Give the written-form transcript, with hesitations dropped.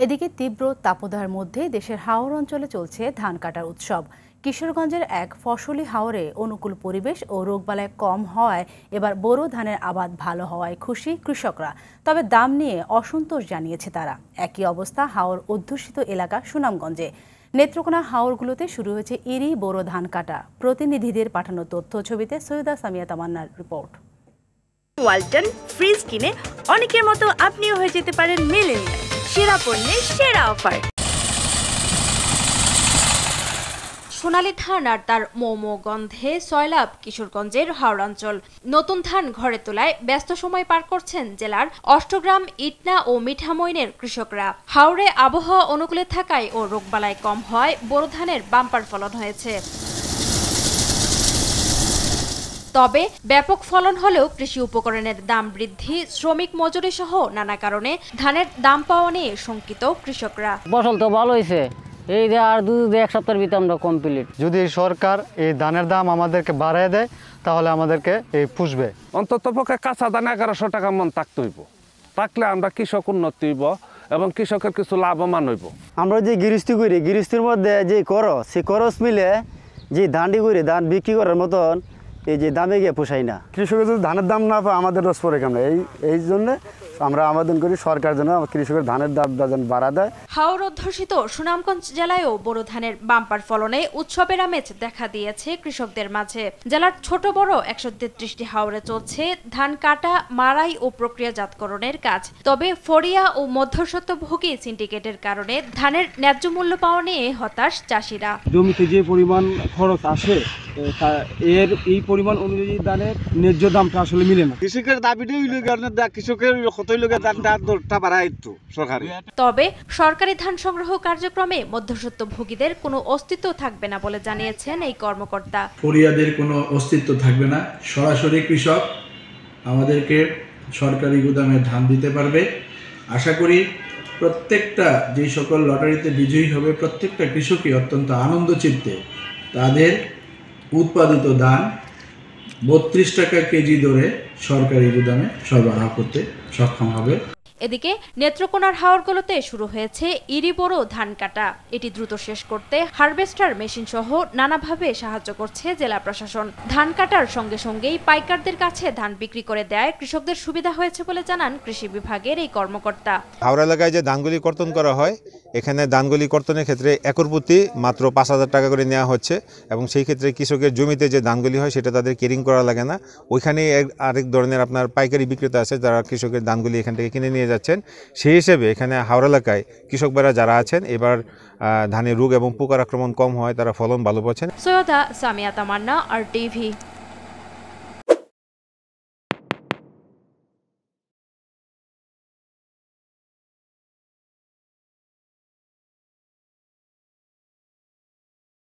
এদিকে তীব্র তাপদাহের মধ্যে দেশের হাওর অঞ্চলে চলছে ধান কাটার উৎসব। কিশোরগঞ্জের এক ফসলি হাওরে অনুকূল পরিবেশ ও রোগবালাই কম হওয়ায় এবার বোরো ধানের আবাদ ভালো হওয়ায় খুশি কৃষকরা। তবে দাম নিয়ে অসন্তোষ জানিয়েছে তারা। একই অবস্থা হাওর অধ্যুষিত এলাকা সুনামগঞ্জে। নেত্রকোনা হাওরগুলোতে শুরু হয়েছে ইরি বোরো ধান কাটা। প্রতিনিধিদের পাঠানো তথ্য ছবিতে সৈয়দা সামিয়া তামান্নার রিপোর্ট। ওয়ালটন ফ্রিজ কিনে অনেকের মতো আপনিও হয়ে যেতে পারেন মিলেনিয়াল। সেরা পণ্যের সেরা অফার। সোনালী ধান আর তার মোমো গন্ধে সয়লাব কিশোরগঞ্জের হাওড়াঞ্চল। নতুন ধান ঘরে তোলায় ব্যস্ত সময় পার করছেন জেলার অষ্টগ্রাম, ইটনা ও মিঠামইনের কৃষকরা। হাওড়ে আবহাওয়া অনুকূলে থাকায় ও রোগবালাই কম হওয়ায় বোরো ধানের বাম্পার ফলন হয়েছে। তবে ব্যাপক ফলন হলেও কৃষি উপকরণের দাম বৃদ্ধি, শ্রমিক মজুরি সহ নানা কারণে ধানের দাম পাওয়া নিয়ে শঙ্কিত কৃষকরা। ফসল তো ভালো হয়েছে, এই যে আর এক সপ্তাহের ভিতরে আমরা কমপ্লিট। যদি সরকার এই ধানের দাম আমাদেরকে বাড়ায় দেয় তাহলে আমাদেরকে এই পুষবে। অন্তত পক্ষে কাঁচা ধান 1100 টাকা মন থাকতে হইব, থাকলে আমরা কৃষক উন্নতি হইব এবং কৃষকের কিছু লাভবান হইব। আমরা যে গৃহস্থী করি, গৃহস্থীর মধ্যে যে খরচ, সেই খরচ মিলে যে ধানটি করি, ধান বিক্রি করার মতন এই যে দামে গিয়ে পোষায় না। কৃষকের যদি ধানের দাম না পায় আমাদের রস পড়ে কেমন, এই জন্য আমরা আবেদন করি সরকার যেন কৃষকের ধানের দাম বাড়া দেয়। হাওর অধ্যুষিত সুনামগঞ্জ জেলায়ও বোরো ধানের বাম্পার ফলনে উৎসবের আমেজ দেখা দিয়েছে কৃষকদের মাঝে। জেলার ছোট বড় 133টি হাওরে চলছে ধান কাটা, মাড়াই ও প্রক্রিয়াজাতকরণের কাজ। তবে ফড়িয়া ও মধ্যস্বত্বভোগী সিন্ডিকেটের কারণে ধানের ন্যায্য মূল্য পাওয়া নিয়ে হতাশ চাষিরা। জমিতে যে পরিমাণ খরচ আসে এর এই পরিমাণ অনুযায়ী ধানের ন্যায্য দামটা আসলে মিলে না। কৃষকের দাবিটাই হইল কারণে কৃষকের কতই লোকের দামটা বাড়ায় একটু সরকারি। তবে সরকারি ধান সংগ্রহ কার্যক্রমে মধ্যস্বত্বভোগীদের কোনো অস্তিত্ব থাকবে না বলে জানিয়েছেন এই কর্মকর্তা। ফরিয়াদের কোনো অস্তিত্ব থাকবে না, সরাসরি কৃষক আমাদেরকে সরকারি গুদামে ধান দিতে পারবে। আশা করি প্রত্যেকটা যে সকল লটারিতে বিজয়ী হবে প্রত্যেকটা কৃষকই অত্যন্ত আনন্দ চিত্তে তাদের উৎপাদিত ধান 32 টাকা কেজি দরে সরকারি গুদামে সরবরাহ করতে সক্ষম হবে। এদিকে নেত্রকোনার হাওরগুলোতে শুরু হয়েছে ইরি বোরো ধান কাটা। এটি দ্রুত শেষ করতে হারভেস্টার মেশিন সহ নানাভাবে সাহায্য করছে জেলা প্রশাসন। ধান কাটার সঙ্গে সঙ্গেই পাইকারদের কাছে ধান বিক্রি করে দেয় কৃষকদের সুবিধা হয়েছে বলে জানান কৃষি বিভাগের এই কর্মকর্তা। হাওড়া এলাকায় যে ধানগুলি কর্তন করা হয়, এখানে ধানগুলি কর্তনের ক্ষেত্রে একর প্রতি মাত্র 5000 টাকা করে নেওয়া হচ্ছে এবং সেই ক্ষেত্রে কৃষকের জমিতে যে ধানগুলি হয় সেটা তাদের কেরিং করা লাগে না। ওইখানে আরেক ধরনের আপনার পাইকারি বিক্রেতা আছে যারা কৃষকের ধানগুলি এখান থেকে কিনে নিয়ে যাচ্ছেন। সেই হিসেবে এখানে হাওড়া এলাকায় কৃষক ভাইরা যারা আছেন এবার ধানের রোগ এবং পোকার আক্রমণ কম হয়, তারা ফলন ভালো পাচ্ছেন। সৈয়দা সামিয়া তামান্না, RTV।